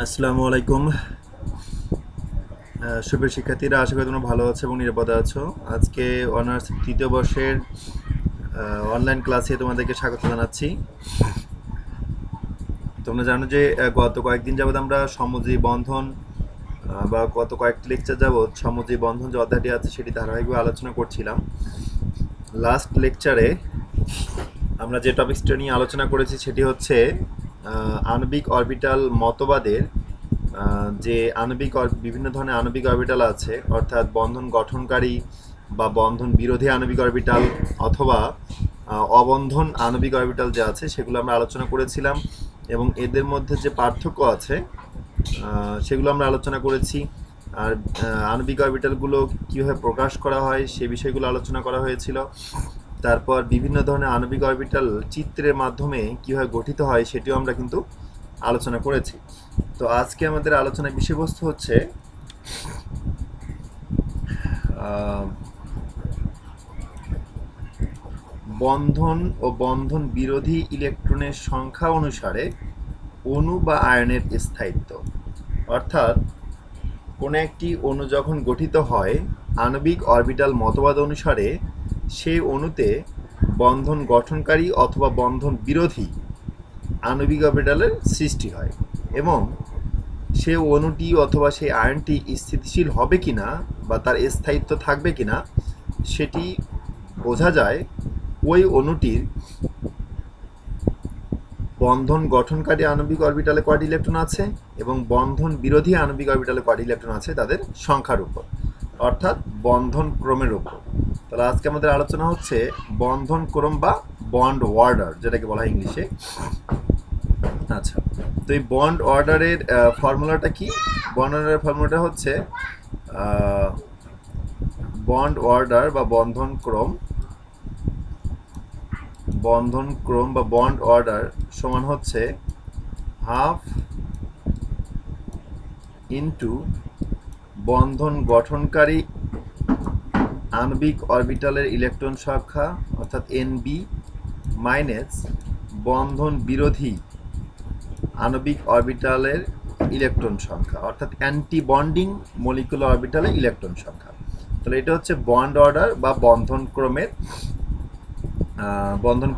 আসসালামু আলাইকুম। সুপ্রিয় শিক্ষার্থীরা, আশা করি তোমরা ভালো আছো এবং নিরাপদে আছো। আজকে অনার্স তৃতীয় বর্ষের অনলাইন ক্লাসে তোমাদেরকে স্বাগত জানাচ্ছি। তোমরা জানো যে গত কয়েকদিন যাবৎ আমরা সমজী বন্ধন বা গত কয়েকটি লেকচার যাবৎ সমজী বন্ধন যে অধ্যায়টি আছে সেটি ধারাবাহিকভাবে আলোচনা করছিলাম। লাস্ট লেকচারে আমরা যে টপিকসটা নিয়ে আলোচনা করেছি সেটি হচ্ছে আণবিক অরবিটাল মতবাদের যে বিভিন্ন ধরনের আণবিক অরবিটাল আছে, অর্থাৎ বন্ধন গঠনকারী বা বন্ধন বিরোধী আণবিক অরবিটাল অথবা অবন্ধন আণবিক অরবিটাল যে আছে সেগুলো আমরা আলোচনা করেছিলাম এবং এদের মধ্যে যে পার্থক্য আছে সেগুলো আমরা আলোচনা করেছি। আর আণবিক অরবিটালগুলো কীভাবে প্রকাশ করা হয় সে বিষয়গুলো আলোচনা করা হয়েছিল। তারপর বিভিন্ন ধরনের আণবিক অরবিটাল চিত্রের মাধ্যমে কীভাবে গঠিত হয় সেটিও আমরা কিন্তু আলোচনা করেছি। তো আজকে আমাদের আলোচনার বিষয়বস্তু হচ্ছে বন্ধন ও বন্ধন বিরোধী ইলেকট্রনের সংখ্যা অনুসারে অণু বা আয়নের স্থায়িত্ব। অর্থাৎ কোনো একটি অণু যখন গঠিত হয় আণবিক অরবিটাল মতবাদ অনুসারে সেই অণুতে বন্ধন গঠনকারী অথবা বন্ধন বিরোধী আণবিক অরবিটালের সৃষ্টি হয় এবং সে অণুটি অথবা সেই আয়নটি স্থিতিশীল হবে কিনা বা তার স্থায়িত্ব থাকবে কিনা সেটি বোঝা যায় ওই অণুটির বন্ধন গঠনকারী আণবিক অরবিটালে কয়টি ইলেকট্রন আছে এবং বন্ধন বিরোধী আণবিক অরবিটালে কয়টি ইলেকট্রন আছে তাদের সংখ্যার উপর, অর্থাৎ বন্ধন ক্রমের উপর। তাহলে আজকে আমাদের আলোচনা হচ্ছে বন্ধন ক্রম বা বন্ড অর্ডার, যেটাকে বলা হয় ইংলিশে। আচ্ছা, তো এই বন্ড অর্ডারের ফর্মুলাটা কি? বন্ড অর্ডারের ফর্মুলাটা হচ্ছে বন্ড অর্ডার বা বন্ধন ক্রম বা বন্ড অর্ডার সমান হচ্ছে হাফ ইন্টু বন্ধন গঠনকারী আণবিক অরবিটালের ইলেকট্রন সংখ্যা অর্থাৎ এনবি মাইনাস বন্ধন বিরোধী আণবিক অরবিটালের ইলেকট্রন সংখ্যা অর্থাৎ অ্যান্টি বন্ডিং মলিকুলার অরবিটালের ইলেকট্রন সংখ্যা। তাহলে এটা হচ্ছে বন্ড অর্ডার বা বন্ধন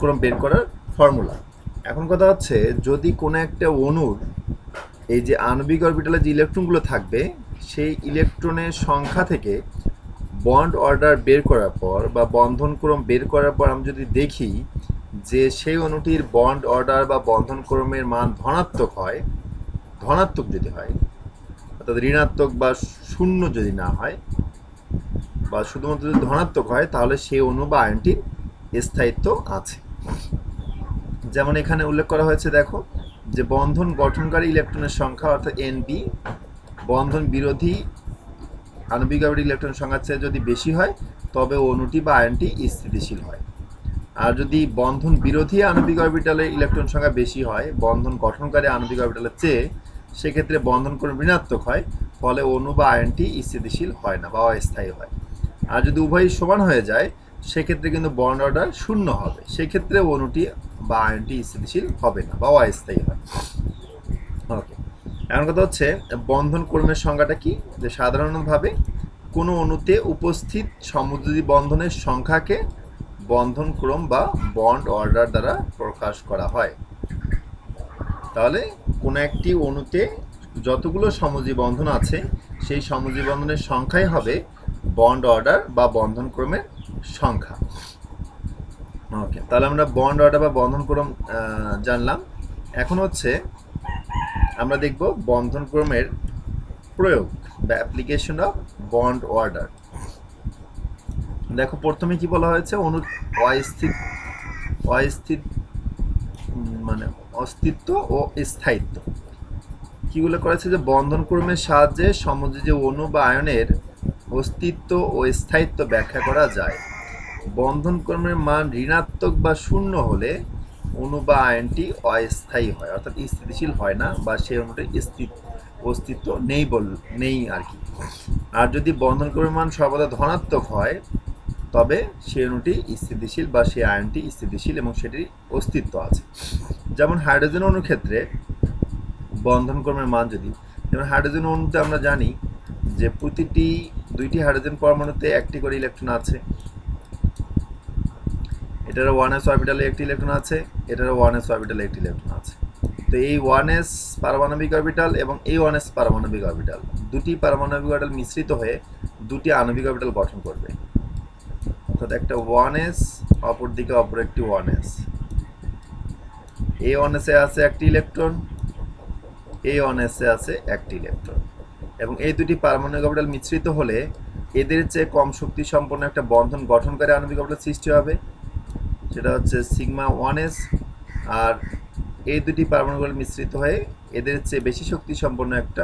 ক্রম বের করার ফর্মুলা। এখন কথা হচ্ছে, যদি কোনো একটা অণুর এই যে আণবিক অরবিটালে যে ইলেকট্রনগুলো থাকবে সেই ইলেকট্রনের সংখ্যা থেকে বন্ড অর্ডার বের করার পর বা বন্ধন ক্রম বের করার পর আমি যদি দেখি যে সেই অণুটির বন্ড অর্ডার বা বন্ধন ক্রমের মান ধনাত্মক যদি হয়, অর্থাৎ ঋণাত্মক বা শূন্য যদি না হয় বা শুধুমাত্র যদি ধনাত্মক হয়, তাহলে সেই অণু বা আয়নটির স্থায়িত্ব আছে। যেমন এখানে উল্লেখ করা হয়েছে, দেখো যে বন্ধন গঠনকারী ইলেকট্রনের সংখ্যা অর্থাৎ এনবি বন্ধন বিরোধী আণবিক অরবিটাল ইলেকট্রনের সংখ্যার চেয়ে যদি বেশি হয় তবে অণুটি বা আয়নটি স্থিতিশীল হয়। আর যদি বন্ধন বিরোধী আণবিক অরবিটালের ইলেকট্রন সংখ্যা বেশি হয় বন্ধন গঠনকারী আণবিক অরবিটালের চেয়ে, সেক্ষেত্রে বন্ধন ক্রম ঋণাত্মক হয়, ফলে অণু বা আয়নটি স্থিতিশীল হয় না বা অস্থায়ী হয়। আর যদি উভয়ই সমান হয়ে যায় সেক্ষেত্রে কিন্তু বন্ড অর্ডার শূন্য হবে, সেক্ষেত্রে অণুটি বা আয়নটি স্থিতিশীল হবে না বা অস্থায়ী হয়। ওকে, এখন কথা হচ্ছে বন্ধন ক্রমের সংখ্যাটা কি? যে সাধারণভাবে কোনো অণুতে উপস্থিত সমযোজী বন্ধনের সংখ্যাকে বন্ধন ক্রম বা বন্ড অর্ডার দ্বারা প্রকাশ করা হয়। তাহলে কোনো একটি অণুতে যতগুলো সমযোজী বন্ধন আছে সেই সমযোজী বন্ধনের সংখ্যাই হবে বন্ড অর্ডার বা বন্ধন ক্রমের সংখ্যা। ওকে, তাহলে আমরা বন্ড অর্ডার বা বন্ধন ক্রম জানলাম। এখন হচ্ছে আমরা দেখব বন্ধন ক্রমের প্রয়োগ বা অ্যাপ্লিকেশন অফ বন্ড অর্ডার। দেখো প্রথমে কি বলা হয়েছে, অণু মানে অস্তিত্ব ও স্থায়িত্ব কিগুলো করেছে, যে বন্ধন ক্রমের সাহায্যে সমযোজী অণু বা আয়নের অস্তিত্ব ও স্থায়িত্ব ব্যাখ্যা করা যায়। বন্ধন ক্রমের মান ঋণাত্মক বা শূন্য হলে অণু বা আয়নটি অস্থায়ী হয়, অর্থাৎ স্থিতিশীল হয় না বা সেই অণুটির অস্তিত্ব নেই আর কি। আর যদি বন্ধন ক্রমের মান সর্বদা ধনাত্মক হয় তবে সেই অণুটি স্থিতিশীল বা সেই আয়নটি স্থিতিশীল এবং সেটির অস্তিত্ব আছে। যেমন হাইড্রোজেন অণুর ক্ষেত্রে বন্ধন ক্রমের মান যদি, যেমন হাইড্রোজেন অণুতে আমরা জানি যে প্রতিটি দুইটি হাইড্রোজেন পরমাণুতে একটি করে ইলেকট্রন আছে। এটারও 1s অরবিটালে একটি ইলেকট্রন আছে, এটারও 1s অরবিটালে একটি ইলেকট্রন আছে। তো এই 1s পারমাণবিক অরবিটাল এবং এই 1s পারমাণবিক অরবিটাল, দুটি পারমাণবিক অরবিটাল মিশ্রিত হয়ে দুটি আণবিক অরবিটাল গঠন করবে। অর্থাৎ একটা 1s, অপর দিকে অপর একটি 1s। এই 1s এ আছে একটি ইলেকট্রন, এই 1s এ আছে একটি ইলেকট্রন, এবং এই দুটি পারমাণবিক অরবিটাল মিশ্রিত হলে এদের চেয়ে কম শক্তি সম্পন্ন একটা বন্ধন গঠনকারী আণবিক অরবিটাল সৃষ্টি হবে, সেটা হচ্ছে সিগমা 1s। আর এই দুটি পারমাণবিক অরবিটাল মিশ্রিত হয়ে এদের চেয়ে বেশি শক্তি সম্পন্ন একটা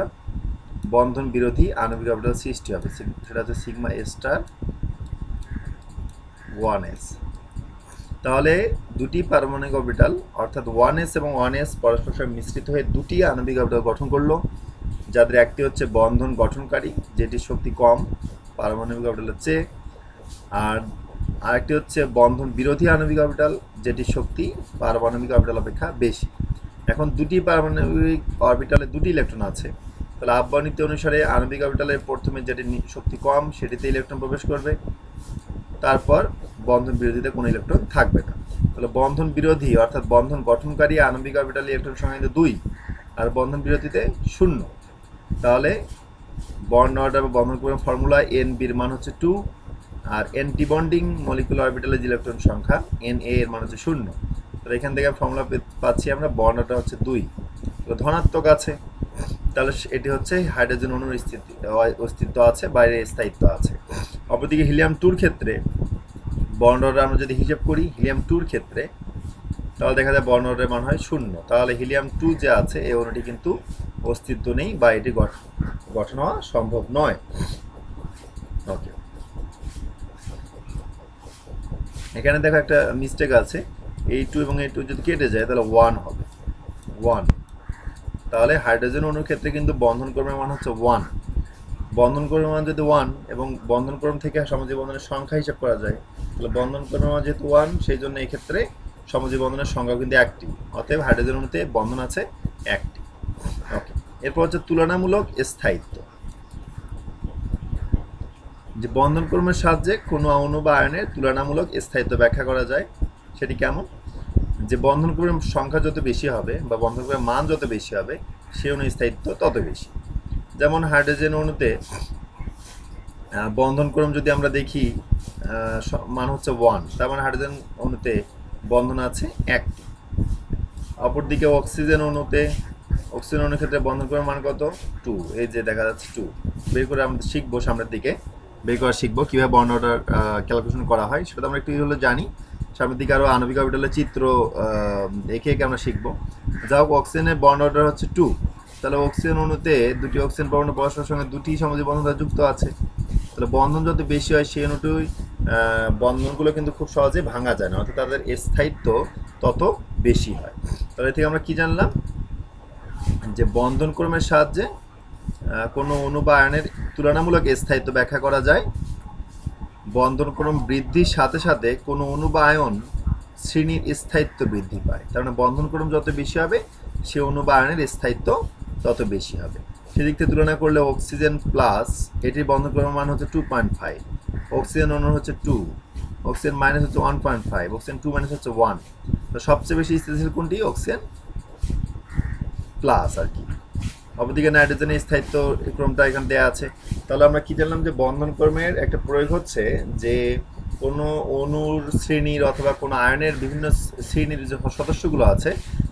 বন্ধন বিরোধী আণবিক অরবিটাল সৃষ্টি হবে, সেটা হচ্ছে সিগমা স্টার 1s। তাহলে দুটি পারমাণবিক অরবিটাল অর্থাৎ 1s এবং 1s পরস্পর সঙ্গে মিশ্রিত হয়ে দুটি আণবিক অরবিটাল গঠন করলো, যাদের একটি হচ্ছে বন্ধন গঠনকারী, যেটির শক্তি কম পারমাণবিক অরবিটালের চেয়ে, আর আরেকটি হচ্ছে বন্ধন বিরোধী আণবিক অরবিটাল, যেটির শক্তি পারমাণবিক অরবিটাল অপেক্ষা বেশি। এখন দুটি পারমাণবিক অরবিটালে দুটি ইলেকট্রন আছে, তাহলে আহ্বান নীতি অনুসারে আণবিক অরবিটালের প্রথমে যেটি শক্তি কম সেটিতে ইলেকট্রন প্রবেশ করবে, তারপর বন্ধন বিরোধীতে কোনো ইলেকট্রন থাকবে না। তাহলে বন্ধন বিরোধী অর্থাৎ বন্ধন গঠনকারী আণবিক অরবিটালে ইলেকট্রন সংখ্যা কিন্তু 2 আর বন্ধন বিরোধীতে 0। তাহলে বন্ড অর্ডার বা বন্ধন ক্রমের ফর্মুলা NB-র মান হচ্ছে 2, আর অ্যান্টি বন্ডিং মলিকুলার অরবিটালের যে ইলেকট্রন সংখ্যা Na এর মান হচ্ছে 0। তাহলে এখান থেকে ফর্মুলা পাচ্ছি আমরা বন্ড অর্ডার হচ্ছে 2, তো ধনাত্মক আছে। তাহলে এটি হচ্ছে হাইড্রোজেন অণুর অস্তিত্ব আছে, বাইরে স্থায়িত্ব আছে। অপরদিকে হিলিয়াম 2-র ক্ষেত্রে বন্ড অর্ডার আমরা যদি হিসেব করি হিলিয়াম 2-র ক্ষেত্রে, তাহলে দেখা যায় বন্ড অর্ডারের মান হয় 0। তাহলে হিলিয়াম 2 যে আছে এই অণুটি কিন্তু অস্তিত্ব নেই বা এটি গঠন হওয়া সম্ভব নয়। ওকে, এখানে দেখো একটা মিস্টেক আছে, এই 2 এবং এই 2 যদি কেটে যায় তাহলে 1 হবে, 1। তাহলে হাইড্রোজেন অণুর ক্ষেত্রে কিন্তু বন্ধন ক্রমের মান হচ্ছে 1। বন্ধন ক্রমের মান যদি 1 এবং বন্ধন ক্রম থেকে সমযোজী বন্ধনের সংখ্যা হিসাব করা যায়, তাহলে বন্ধন ক্রমের মান যেহেতু 1, সেই জন্য এই ক্ষেত্রে সমযোজী বন্ধনের সংখ্যা কিন্তু একটি, অতএব হাইড্রোজেন অণুতে বন্ধন আছে একটি। ওকে, এরপর হচ্ছে তুলনামূলক স্থায়িত্ব। যে বন্ধন ক্রমের সাহায্যে কোনো অণু বা আয়নের তুলনামূলক স্থায়িত্ব ব্যাখ্যা করা যায়, সেটি কেমন? যে বন্ধন ক্রমের সংখ্যা যত বেশি হবে বা বন্ধন ক্রমের মান যত বেশি হবে সেই অণুর স্থায়িত্ব তত বেশি। যেমন হাইড্রোজেন অণুতে বন্ধন ক্রম যদি আমরা দেখি মান হচ্ছে 1, তার মানে হাইড্রোজেন অণুতে বন্ধন আছে একটি। অপরদিকে অক্সিজেন অণুর ক্ষেত্রে বন্ধন ক্রমের মান কত? 2। এই যে দেখা যাচ্ছে 2, বের করে আমরা শিখবো, সামনের দিকে বের করা শিখবো কীভাবে বন্ড অর্ডার ক্যালকুলেশন করা হয়, সেটা আমরা একটু হলে জানি। সামনের দিকে আরও আণবিক অরবিটালের চিত্র এঁকে আমরা শিখবো। যা হোক, অক্সিজেনের বন্ড অর্ডার হচ্ছে 2, তাহলে অক্সিজেন অণুতে দুটি অক্সিজেন পরমাণু পরস্পরের সঙ্গে দুটি সমযোজী বন্ধন যুক্ত আছে। তাহলে বন্ধন যত বেশি হয় সেই অণুটির বন্ধনগুলো কিন্তু খুব সহজে ভাঙা যায় না, অর্থাৎ তাদের স্থায়িত্ব তত বেশি হয়। তাহলে থেকে আমরা কি জানলাম? যে বন্ধন ক্রমের সাহায্যে কোনো অণু বা আয়নের তুলনামূলক স্থায়িত্ব ব্যাখ্যা করা যায়। বন্ধন ক্রম বৃদ্ধির সাথে সাথে কোনো অণু বা আয়ন শ্রেণীর স্থায়িত্ব বৃদ্ধি পায়। তার মানে বন্ধন ক্রম যত বেশি হবে সে অণু বা আয়নের স্থায়িত্ব তত বেশি হবে। সেদিক থেকে তুলনা করলে অক্সিজেন প্লাস, এটির বন্ধন ক্রমের মান হচ্ছে 2.5, অক্সিজেন অণুর হচ্ছে 2, অক্সিজেন মাইনাস হচ্ছে 1.5, অক্সিজেন 2 মাইনাস হচ্ছে 1। তো সবচেয়ে বেশি স্থিতিশীল কোনটি? অক্সিজেন প্লাস আর কি। অপরদিকে নাইট্রোজেনের স্থায়িত্ব ক্রমটা এখানে দেওয়া আছে। তাহলে আমরা কি জানলাম? যে বন্ধন ক্রমের একটা প্রয়োগ হচ্ছে যে কোনো অণুর শ্রেণীর অথবা কোনো আয়নের বিভিন্ন শ্রেণীর যে সদস্যগুলো আছে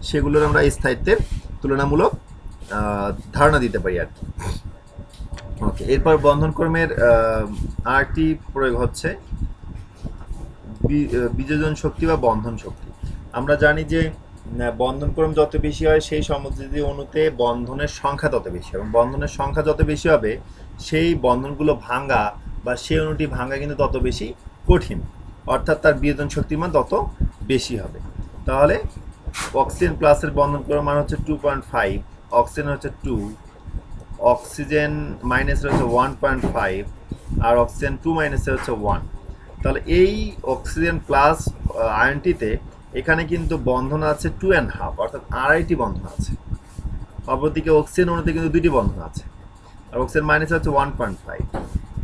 সেগুলোর আমরা স্থায়িত্বের তুলনামূলক ধারণা দিতে পারি আর কি। ওকে, এরপর বন্ধন ক্রমের আরেকটি প্রয়োগ হচ্ছে বিযোজন শক্তি বা বন্ধন শক্তি। আমরা জানি যে বন্ধন ক্রম যত বেশি হয় সেই সমযোজী অণুতে বন্ধনের সংখ্যা তত বেশি, এবং বন্ধনের সংখ্যা যত বেশি হবে সেই বন্ধনগুলো ভাঙা বা সেই অণুটি ভাঙা কিন্তু তত বেশি কঠিন, অর্থাৎ তার বিয়োজন শক্তির মান তত বেশি হবে। তাহলে অক্সিজেন প্লাসের বন্ধন ক্রমের মান হচ্ছে 2.5, অক্সিজেন হচ্ছে 2, অক্সিজেন মাইনাসের হচ্ছে 1.5, আর অক্সিজেন 2 মাইনাসের হচ্ছে 1। তাহলে এই অক্সিজেন প্লাস আয়নটিতে এখানে কিন্তু বন্ধন আছে 2.5, অর্থাৎ আড়াইটি বন্ধন আছে। অপরদিকে অক্সিজেন অণুতে কিন্তু দুইটি বন্ধন আছে, আর অক্সিজেন মাইনাস হচ্ছে 1.5,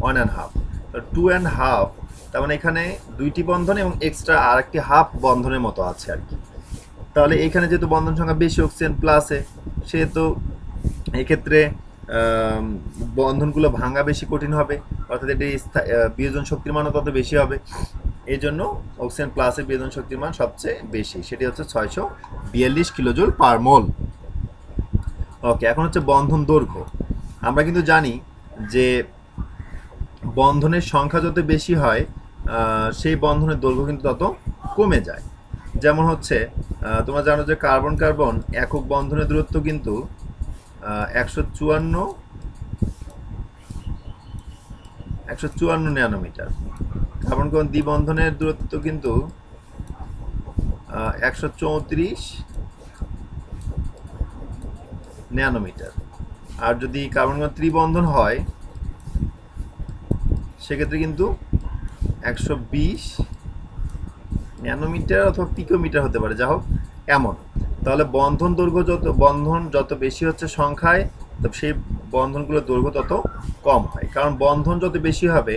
1.5, তো 2.5, তার মানে এখানে দুইটি বন্ধন এবং এক্সট্রা আর একটি হাফ বন্ধনের মতো আছে আর কি। তাহলে এখানে যেহেতু বন্ধন সংখ্যা বেশি অক্সিজেন প্লাসে, সেহেতু এক্ষেত্রে বন্ধনগুলো ভাঙা বেশি কঠিন হবে, অর্থাৎ এটি বিয়োজন শক্তির মানও তত বেশি হবে। এই জন্য অক্সিজেন প্লাসের বিয়োজন শক্তির মান সবচেয়ে বেশি, সেটি হচ্ছে 642 কিলোজুল পার মোল। ওকে, এখন হচ্ছে বন্ধন দৈর্ঘ্য। আমরা কিন্তু জানি যে বন্ধনের সংখ্যা যত বেশি হয় সেই বন্ধনের দৈর্ঘ্য কিন্তু তত কমে যায়। যেমন হচ্ছে তোমরা জানো যে কার্বন কার্বন একক বন্ধনের দূরত্ব কিন্তু 154 ন্যানোমিটার। কার্বন কার্বন দ্বিবন্ধনের দূরত্ব কিন্তু 134 ন্যানোমিটার। আর যদি কার্বন কার্বন ত্রিবন্ধন হয় সেক্ষেত্রে কিন্তু 120 ন্যানোমিটার অথবা পিকোমিটার হতে পারে, যা হোক এমন। তাহলে বন্ধন দৈর্ঘ্য যত বেশি হচ্ছে সংখ্যায়, তো সেই বন্ধনগুলোর দৈর্ঘ্য তত কম হয়, কারণ বন্ধন যত বেশি হবে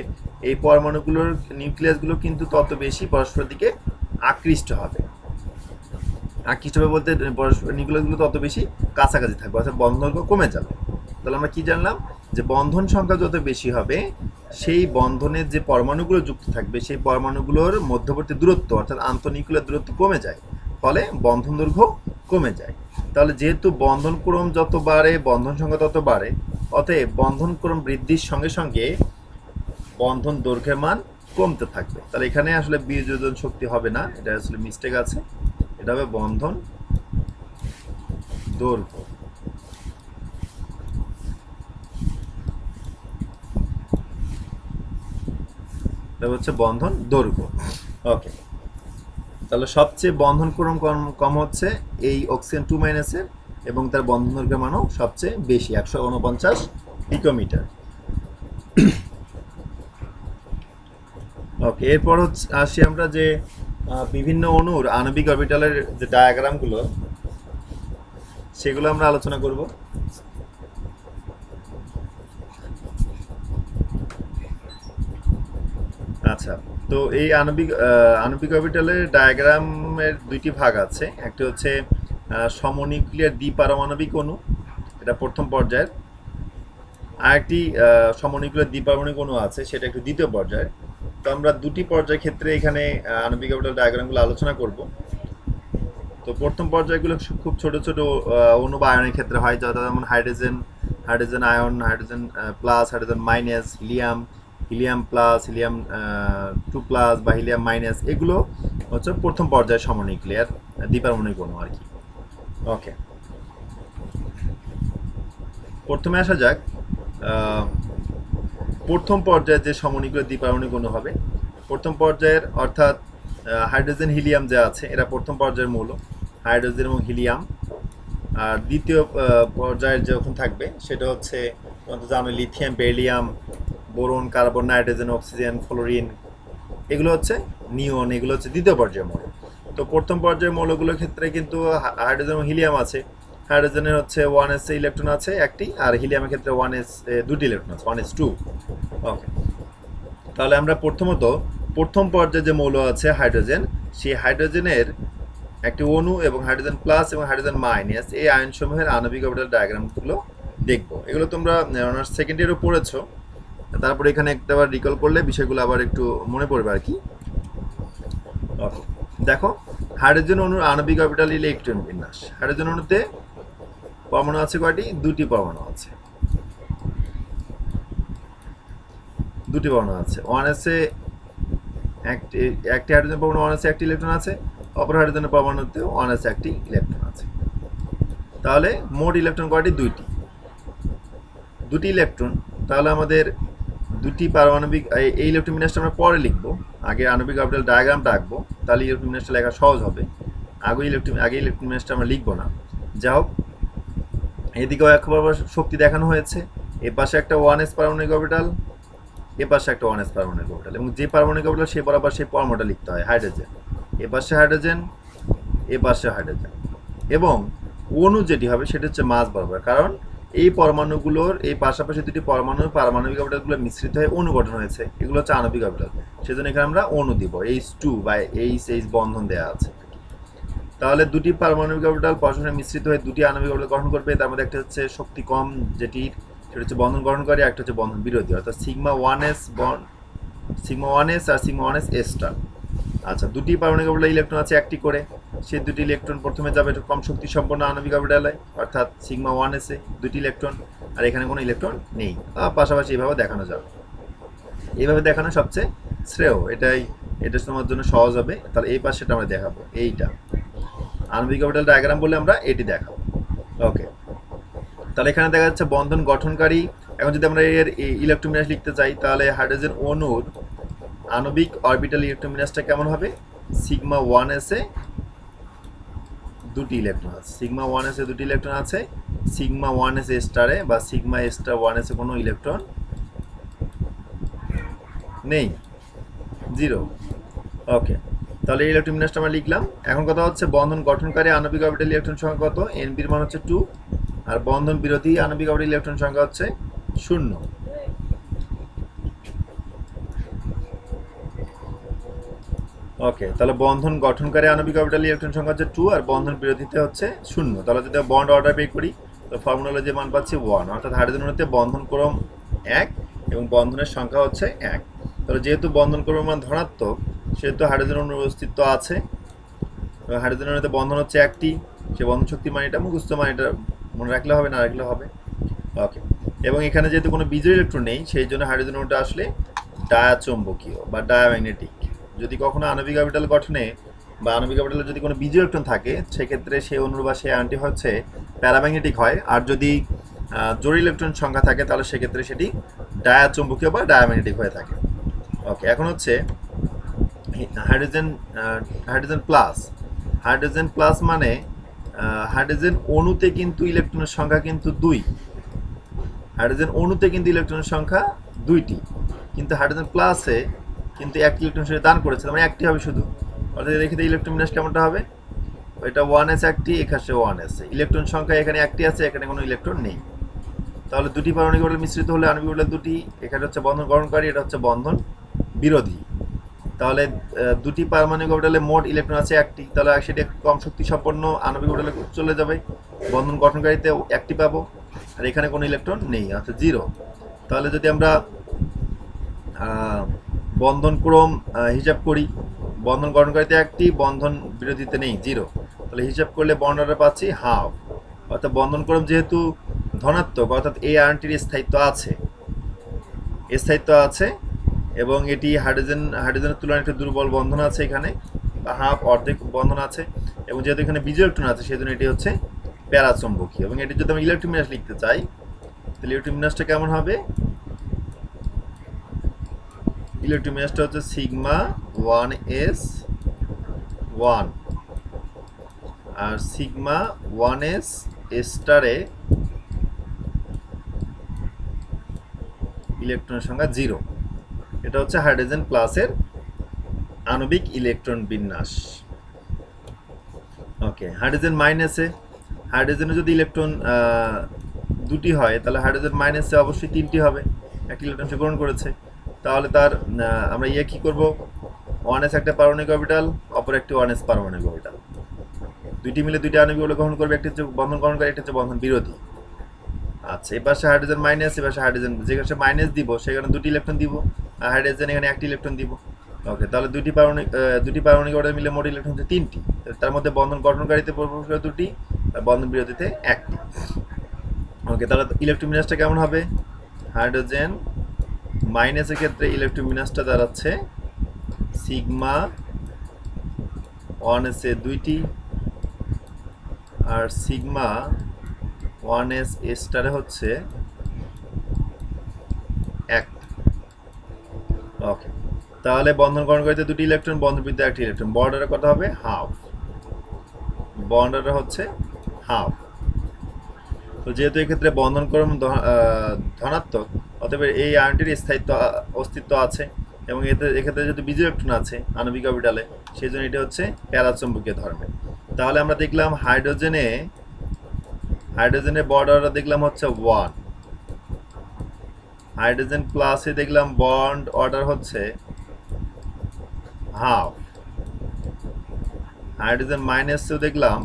এই পরমাণুগুলোর নিউক্লিয়াসগুলো কিন্তু তত বেশি পরস্পরের দিকে আকৃষ্ট হবে। আকৃষ্ট হবে বলতে নিউক্লিয়াসগুলো তত বেশি কাছাকাছি থাকবে, অর্থাৎ বন্ধন দৈর্ঘ্য কমে যাবে। তাহলে আমরা কি জানলাম, যে বন্ধন সংখ্যা যত বেশি হবে সেই বন্ধনের যে পরমাণুগুলো যুক্ত থাকবে সেই পরমাণুগুলোর মধ্যবর্তী দূরত্ব অর্থাৎ আন্তঃনিউক্লিয়ার দূরত্ব কমে যায়, ফলে বন্ধন দৈর্ঘ্য কমে যায়। তাহলে যেহেতু বন্ধন ক্রম যত বাড়ে বন্ধন সংখ্যা তত বাড়ে, অতএব বন্ধন ক্রম বৃদ্ধির সঙ্গে সঙ্গে বন্ধন দৈর্ঘ্যের মান কমতে থাকবে। তাহলে এখানে আসলে বিয়োজন শক্তি হবে না, এটা আসলে মিস্টেক আছে, এটা হবে বন্ধন দৈর্ঘ্য। এটা হচ্ছে বন্ধন দৈর্ঘ্য। ওকে, তাহলে সবচেয়ে বন্ধন ক্রম কম হচ্ছে এই অক্সিজেন 2- এর, এবং তার বন্ধন দৈর্ঘ্যের মানও সবচেয়ে বেশি 149 পিকোমিটার। ওকে, এরপর হচ্ছে আসি আমরা যে বিভিন্ন অণুর আণবিক অরবিটালের যে ডায়াগ্রামগুলো সেগুলো আমরা আলোচনা করব। আচ্ছা, তো এই আণবিক অরবিটালের ডায়াগ্রামের দুইটি ভাগ আছে। একটি হচ্ছে সমনিউক্লিয়ার দ্বিপারমাণবিক অণু, এটা প্রথম পর্যায়ের। আরেকটি সমনিউক্লিয়ার দ্বিপারমাণবিক অণু আছে, সেটা একটু দ্বিতীয় পর্যায়ের। তো আমরা দুটি পর্যায়ের ক্ষেত্রে এখানে আণবিক অরবিটাল ডায়াগ্রামগুলো আলোচনা করব। তো প্রথম পর্যায়গুলো খুব ছোট ছোট অণু বা আয়নের ক্ষেত্রে হয়, যেমন hydrogen ion, hydrogen plus, hydrogen minus, helium plus, helium 2+ বা হিলিয়াম মাইনাস, এগুলো হচ্ছে প্রথম পর্যায়ের সমনিউক্লিয়ার দ্বিপারমাণবিক অণু আর কি। ওকে, প্রথমে আসা যাক প্রথম পর্যায়ে যে সমনিউক্লিয়ার দ্বিপারমাণবিক অণু হবে। প্রথম পর্যায়ের অর্থাৎ হাইড্রোজেন হিলিয়াম যা আছে এরা প্রথম পর্যায়ের মৌল, হাইড্রোজেন এবং হিলিয়াম। আর দ্বিতীয় পর্যায়ের যখন থাকবে সেটা হচ্ছে জানো lithium, beryllium, boron, carbon, nitrogen, oxygen, fluorine, এগুলো হচ্ছে নিয়ন, এগুলো হচ্ছে দ্বিতীয় পর্যায়ের মৌল। তো প্রথম পর্যায়ের মৌলগুলোর ক্ষেত্রে কিন্তু হাইড্রোজেন এবং হিলিয়াম আছে। হাইড্রোজেনের হচ্ছে 1s ইলেকট্রন আছে একটি, আর হিলিয়ামের ক্ষেত্রে 1s দুটি ইলেকট্রন আছে, 1s2। ওকে, তাহলে আমরা প্রথমত প্রথম পর্যায়ে যে মৌল আছে হাইড্রোজেন, সেই হাইড্রোজেনের একটি অণু এবং হাইড্রোজেন প্লাস এবং হাইড্রোজেন মাইনাস এই আয়নসমূহের আণবিক অরবিটাল ডায়াগ্রামগুলো দেখব। এগুলো তোমরা অনার্স সেকেন্ড ইয়ারও পড়েছো, তারপরে এখানে একটাবার রিকল করলে বিষয়গুলো আবার একটু মনে পড়বে আর কি। ওকে, দেখো হাইড্রোজেন অণুর আণবিক অরবিটাল ইলেকট্রন বিন্যাস। হাইড্রোজেন অণুতে পরমাণু আছে কয়টি? দুটি পরমাণু আছে, দুটি পরমাণু আছে। 1s একটি হাইড্রোজেন পরমাণু 1s একটি ইলেকট্রন আছে, অপর হাইড্রোজেনের পরমাণুতে 1s একটি ইলেকট্রন আছে। তাহলে মোট ইলেকট্রন কয়টি? দুটি ইলেকট্রন। তাহলে আমাদের দুটি পারমাণবিক এই ইলেকট্রন বিন্যাসটা আমরা পরে লিখবো, আগে আণবিক অরবিটাল ডায়াগ্রামটা আঁকবো, তাহলে ইলেকট্রন বিন্যাসটা লেখা সহজ হবে। আগে ইলেকট্রন বিন্যাসটা আমরা লিখবো না। যা হোক, এদিকেও একবার শক্তি দেখানো হয়েছে, এ পাশে একটা 1s পারমাণবিক অরবিটাল, এ পাশে একটা 1s পারমাণবিক অরবিটাল, এবং যে পারমাণবিক অরবিটাল সে বরাবর সেই পরমাণুটা লিখতে হয় হাইড্রোজেন। এ পাশে হাইড্রোজেন, এ পাশে হাইড্রোজেন, এবং অণু যেটি হবে সেটা হচ্ছে মাস বরাবর, কারণ এই পরমাণুগুলোর এই পাশাপাশি দুটি পরমাণু পারমাণবিক অরবিটালগুলো মিশ্রিত হয়ে অণু গঠন হয়েছে, এগুলো হচ্ছে আণবিক অরবিটাল। সেজন্য এখানে আমরা অণু দিব, H2 বা H বন্ধন দেওয়া আছে। তাহলে দুটি পারমাণবিক অরবিটাল পরস্পর মিশ্রিত হয়ে দুটি আণবিক অরবিটাল গঠন করবে। তার মধ্যে একটা হচ্ছে শক্তি কম যেটির, সেটা হচ্ছে বন্ধন গ্রহণকারী, একটা হচ্ছে বন্ধন বিরোধী, অর্থাৎ সিগমা 1s আর সিগমা 1s স্টার। আচ্ছা, দুটি পারমাণবিক অরবিটালে ইলেকট্রন আছে একটি করে, সেই দুটি ইলেকট্রন প্রথমে যাবে কম শক্তি সম্পন্ন আণবিক অরবিটালে, অর্থাৎ সিগমা 1s এ দুটি ইলেকট্রন, আর এখানে কোনো ইলেকট্রন নেই। পাশাপাশি এইভাবে দেখানো যাবে, এইভাবে দেখানো সবচেয়ে শ্রেয়, এটা তোমার জন্য সহজ হবে। তাহলে এই পাশেটা আমরা দেখাবো, এইটা আণবিক অরবিটাল ডায়াগ্রাম বলে আমরা এটি দেখাবো। ওকে, তাহলে এখানে দেখা যাচ্ছে বন্ধন গঠনকারী। এখন যদি আমরা এর ইলেকট্রোবিন্যাস লিখতে চাই, তাহলে হাইড্রোজেন অণুর আণবিক অরবিটাল ইলেকট্রোবিন্যাসটা কেমন হবে? সিগমা 1s এ দুটি ইলেকট্রন আছে, সিগমা 1s এ দুটি ইলেকট্রন আছে, সিগমা 1s স্টারে বা সিগমা স্টার 1s এ কোনো ইলেকট্রন নেই, 0। ওকে, তাহলে এই ইলেকট্রোবিন্যাসটা আমরা লিখলাম। এখন কথা হচ্ছে বন্ধন গঠনকারী আণবিক অরবিটাল ইলেকট্রন সংখ্যা কত? এনপির মান হচ্ছে 2, আর বন্ধন বিরোধী আণবিক অরবিটাল ইলেকট্রন সংখ্যা হচ্ছে 0। ওকে, তাহলে বন্ধন গঠনকারী আণবিক অরবিটাল ইলেকট্রন সংখ্যা হচ্ছে 2 আর বন্ধন বিরোধীতে হচ্ছে 0। তাহলে যদি বন্ড অর্ডার বের করি, তো ফর্মুলা যে মান পাচ্ছি 1, অর্থাৎ হাইড্রোজেন অণুতে বন্ধন ক্রম 1 এবং বন্ধনের সংখ্যা হচ্ছে 1। তাহলে যেহেতু বন্ধন ক্রমের মান ধনাত্মক, সেহেতু হাইড্রোজেন অণুর অস্তিত্ব আছে। হাইড্রোজেন অণুতে বন্ধন হচ্ছে একটি, সে বন্ধন শক্তি মান এটা মুখস্থ, মান এটা মনে রাখলে হবে, না রাখলে হবে। ওকে, এবং এখানে যেহেতু কোনো বিজোড় ইলেকট্রন নেই, সেই জন্য হাইড্রোজেন অণুটা আসলে ডায়াচুম্বকীয় বা ডায়াম্যাগনেটিক। যদি কখনো আণবিক অরবিটাল গঠনে বা আণবিক অরবিটালে যদি কোনো বিজোড় ইলেকট্রন থাকে, সেক্ষেত্রে সেই অণু বা সেই আয়নটি হচ্ছে প্যারাম্যাগনেটিক হয়, আর যদি জোড় ইলেকট্রন সংখ্যা থাকে, তাহলে সেক্ষেত্রে সেটি ডায়াচুম্বকীয় বা ডায়াম্যাগনেটিক হয়ে থাকে। ওকে, এখন হচ্ছে hydrogen hydrogen plus. Hydrogen plus মানে হাইড্রোজেন অণুতে কিন্তু ইলেকট্রনের সংখ্যা কিন্তু 2। হাইড্রোজেন অণুতে কিন্তু ইলেকট্রনের সংখ্যা 2টি, কিন্তু হাইড্রোজেন প্লাসে কিন্তু একটি ইলেকট্রন সে দান করেছে, মানে একটি হবে শুধু। অর্থাৎ দেখে ইলেকট্রন বিন্যাস কেমনটা হবে? এটা 1s একটি, এখানে 1s, ইলেকট্রন সংখ্যা এখানে একটি আছে, এখানে কোনো ইলেকট্রন নেই। তাহলে দুটি পারমাণবিক অরবিটাল মিশ্রিত হলে আণবিক অরবিটাল দুটি, এখানে হচ্ছে বন্ধন গ্রহণকারী, এটা হচ্ছে বন্ধন বিরোধী। তাহলে দুটি পারমাণবিক অরবিটালে মোট ইলেকট্রন আছে একটি, তাহলে সেটি কম শক্তি সম্পন্ন আণবিক অরবিটালে চলে যাবে, বন্ধন গঠনকারীতে একটি পাবো, আর এখানে কোনো ইলেকট্রন নেই, অর্থাৎ 0। তাহলে যদি আমরা বন্ধন ক্রম হিসাব করি, বন্ধন গঠনকারীতে একটি, বন্ধন বিরোধীতে নেই, 0। তাহলে হিসাব করলে বন্ড অর্ডার পাচ্ছি হাফ, অর্থাৎ বন্ধন ক্রম যেহেতু ধনাত্মক, অর্থাৎ এই আয়নটির স্থায়িত্ব আছে এবং এটি হাইড্রোজেনের তুলনায় একটু দুর্বল বন্ধন আছে এখানে, বা হাফ অর্ধেক বন্ধন আছে, এবং যেহেতু এখানে বিজোড় ইলেকট্রন আছে, সেই জন্য এটি হচ্ছে প্যারাচুম্বকীয়। এবং এটি যদি আমি ইলেকট্রোবিন্যাস লিখতে চাই, তাহলে ইলেকট্রোবিন্যাসটা কেমন হবে? ইলেকট্রোবিন্যাসটা হচ্ছে সিগমা 1s 1 আর সিগমা 1s স্টারে ইলেকট্রনের সংখ্যা 0। এটা হচ্ছে হাইড্রোজেন প্লাসের আণবিক ইলেকট্রন বিন্যাস। ওকে, হাইড্রোজেন মাইনাসে, হাইড্রোজেনে যদি ইলেকট্রন দুটি হয়, তাহলে হাইড্রোজেন মাইনাসে অবশ্যই 3টি হবে, একটি ইলেকট্রন সে গ্রহণ করেছে। তাহলে তার আমরা কী করবো? 1s একটা পারমাণবিক অরবিটাল, অপর একটি 1s পারমাণবিক অরবিটাল, দুইটি মিলে দুইটি আণবিক অরবিটাল গ্রহণ করবে, একটি হচ্ছে বন্ধন গ্রহণকারী, একটি হচ্ছে বন্ধন বিরোধী। আচ্ছা, এই পাশে হাইড্রোজেন মাইনাস, এই পাশে হাইড্রোজেন, যেখানে মাইনাস দিব সেখানে দুটি ইলেকট্রন দিব, আর হাইড্রোজেন এখানে একটি ইলেকট্রন দিব। ওকে, তাহলে দুটি পারমাণবিক অরবিটাল মিলে মোট ইলেকট্রন হচ্ছে 3টি, তার মধ্যে বন্ধন গঠনকারীতে প্রবেশ করে 2টি, আর বন্ধন বিরোধীতে 1টি। ওকে, তাহলে ইলেকট্রোবিন্যাসটা কেমন হবে? হাইড্রোজেন মাইনাসের ক্ষেত্রে ইলেকট্রোবিন্যাসটা দাঁড়াচ্ছে সিগমা 1s এ 2টি, আর সিগমা 1s স্টারে হচ্ছে 1। ওকে, তাহলে বন্ধন গ্রহণকারীতে 2টি ইলেকট্রন, বন্ধন বিরোধীতে 1টি ইলেকট্রন, বন্ড অর্ডার কত হবে? হাফ, বন্ড অর্ডার হচ্ছে হাফ। তো যেহেতু এক্ষেত্রে বন্ধন ক্রম ধনাত্মক, অতএব এই আয়নটির অস্তিত্ব আছে, এবং এক্ষেত্রে যেহেতু বিজোড় ইলেকট্রন আছে আণবিক অরবিটালে, সেই জন্য এটা হচ্ছে প্যারাচুম্বকীয় ধর্মের। তাহলে আমরা দেখলাম হাইড্রোজেনে হাইড্রোজেনের বন্ড অর্ডার দেখলাম হচ্ছে 1, হাইড্রোজেন প্লাসে দেখলাম বন্ড অর্ডার হচ্ছে হাফ, হাইড্রোজেন মাইনাসেও দেখলাম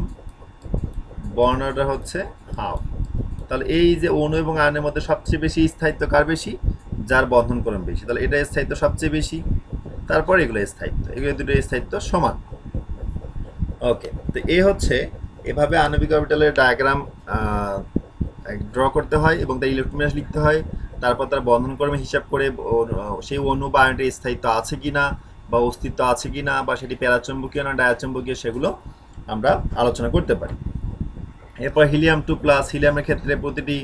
বন্ড অর্ডার হচ্ছে হাফ। তাহলে এই যে অণু এবং আয়নের মধ্যে সবচেয়ে বেশি স্থায়িত্ব কার বেশি? যার বন্ধনকরণ বেশি। তাহলে এটা স্থায়িত্ব সবচেয়ে বেশি, তারপর এগুলো স্থায়িত্ব, এগুলো দুটো স্থায়িত্ব সমান। ওকে, তো এই হচ্ছে এভাবে আণবিক অরবিটালের ডায়াগ্রাম ড্র করতে হয় এবং তার ইলেকট্রোমিনাস লিখতে হয়। তারপর তার বন্ধনকর্মে হিসাব করে সেই অণু বা আয়নটির স্থায়িত্ব আছে কিনা বা অস্তিত্ব আছে কিনা বা সেটি প্যারাচুম্বকীয় না ডায়াচুম্বকীয় সেগুলো আমরা আলোচনা করতে পারি। এরপর হিলিয়াম 2+, হিলিয়ামের ক্ষেত্রে প্রতিটি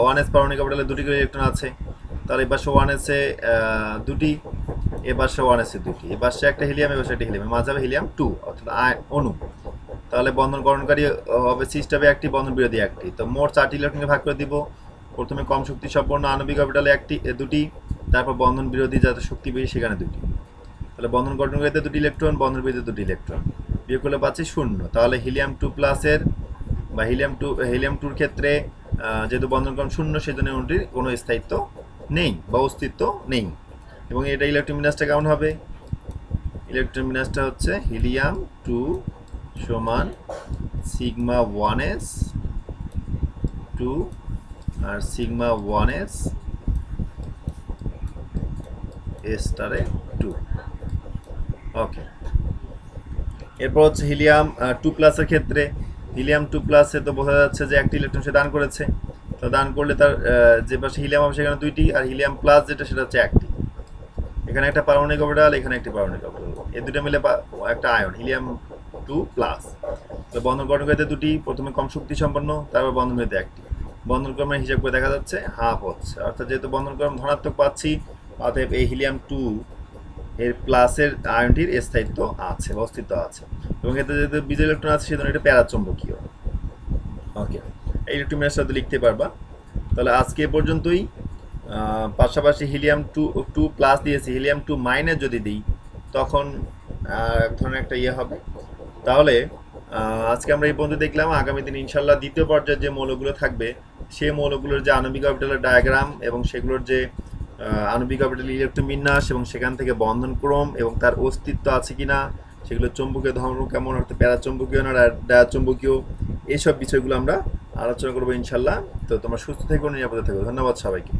1s পারমাণবিক অরবিটালে দুটি করে ইলেকট্রন আছে। তাহলে এ পাশে 1s দুটি, এ পাশে 1s দুটি, এ পাশে একটা হিলিয়াম, এ পাশে একটা হিলিয়াম, মাঝে হবে হিলিয়াম 2 অর্থাৎ অণু। তাহলে বন্ধন গঠনকারী হবে সিস্ট হবে একটি, বন্ধন বিরোধী একটি। তো মোট 4টি ইলেকট্রনকে ভাগ করে দিব। প্রথমে কম শক্তি সম্পন্ন আণবিক অরবিটালে দুটি, তারপর বন্ধন বিরোধী যাতে শক্তি বেশি সেখানে দুটি। তাহলে বন্ধন গঠনকারীতে দুটি ইলেকট্রন, বন্ধন বিরোধী দুটি ইলেকট্রন, বিয়োগ করলে পাচ্ছি 0। তাহলে হিলিয়াম 2+-এর বা হিলিয়াম 2-র ক্ষেত্রে যেহেতু বন্ধনকরণ 0 সেজন্য অণুটির কোনো স্থায়িত্ব নেই বা অস্তিত্ব নেই। এবং এটা ইলেকট্রোমিনাসটা কেমন হবে? ইলেকট্রোমিনাসটা হচ্ছে হিলিয়াম 2 সমান সিগমা 1s 2 আর সিগমা 1s স্টারে 2। ওকে, এরপর হচ্ছে হিলিয়াম 2+-এর ক্ষেত্রে হিলিয়াম 2+-এ তো বোঝা যাচ্ছে যে একটি ইলেকট্রন সে দান করেছে। তো দান করলে তার যে পাশে হিলিয়াম হবে সেখানে দুইটি, আর হিলিয়াম প্লাস যেটা সেটা হচ্ছে একটি। এখানে একটা পারমাণবিক অরবিটাল, এখানে একটি পারমাণবিক অরবিটাল, এই দুটো মিলে একটা আয়ন হিলিয়াম 2+। তো বন্ধন গঠনকারীতে দুটি, প্রথমে কম শক্তি সম্পন্ন, তারপর বন্ধন বিরোধী একটি। বন্ধনক্রমের হিসাব করে দেখা যাচ্ছে হাফ হচ্ছে, অর্থাৎ যেহেতু বন্ধনক্রম ধনাত্মক পাচ্ছি অতএব এই হিলিয়াম 2 এর প্লাসের আয়নটির স্থায়িত্ব আছে বা অস্তিত্ব আছে। এবং এতে যেহেতু বিজোড় ইলেকট্রন আছে সেজন্য এটা প্যারাচুম্বকীয়। ওকে, এই ইলেকট্রোমিনাসটা লিখতে পারবা। তাহলে আজকে এ পর্যন্তই। পাশাপাশি হিলিয়াম 2+ দিয়েছি, হিলিয়াম 2- যদি দিই তখন এক ধরনের একটা ইয়ে হবে। তাহলে আজকে আমরা এই পর্যন্ত দেখলাম। আগামী দিন ইনশাল্লাহ দ্বিতীয় পর্যায়ে যে মৌলগুলো থাকবে সেই মৌলগুলোর যে আণবিক অরবিটালের ডায়াগ্রাম এবং সেগুলোর যে আণবিক অরবিটাল ইলেকট্রোবিন্যাস এবং সেখান থেকে বন্ধনক্রম এবং তার অস্তিত্ব আছে কিনা, সেগুলো চৌম্বকীয় ধর্ম কেমন, অর্থাৎ প্যারাচুম্বকীয় না ডায়াচুম্বকীয়, এইসব বিষয়গুলো আমরা আলোচনা করবো ইনশাল্লাহ। তো তোমরা সুস্থ থেকো, নিরাপদে থেকো। ধন্যবাদ সবাইকে।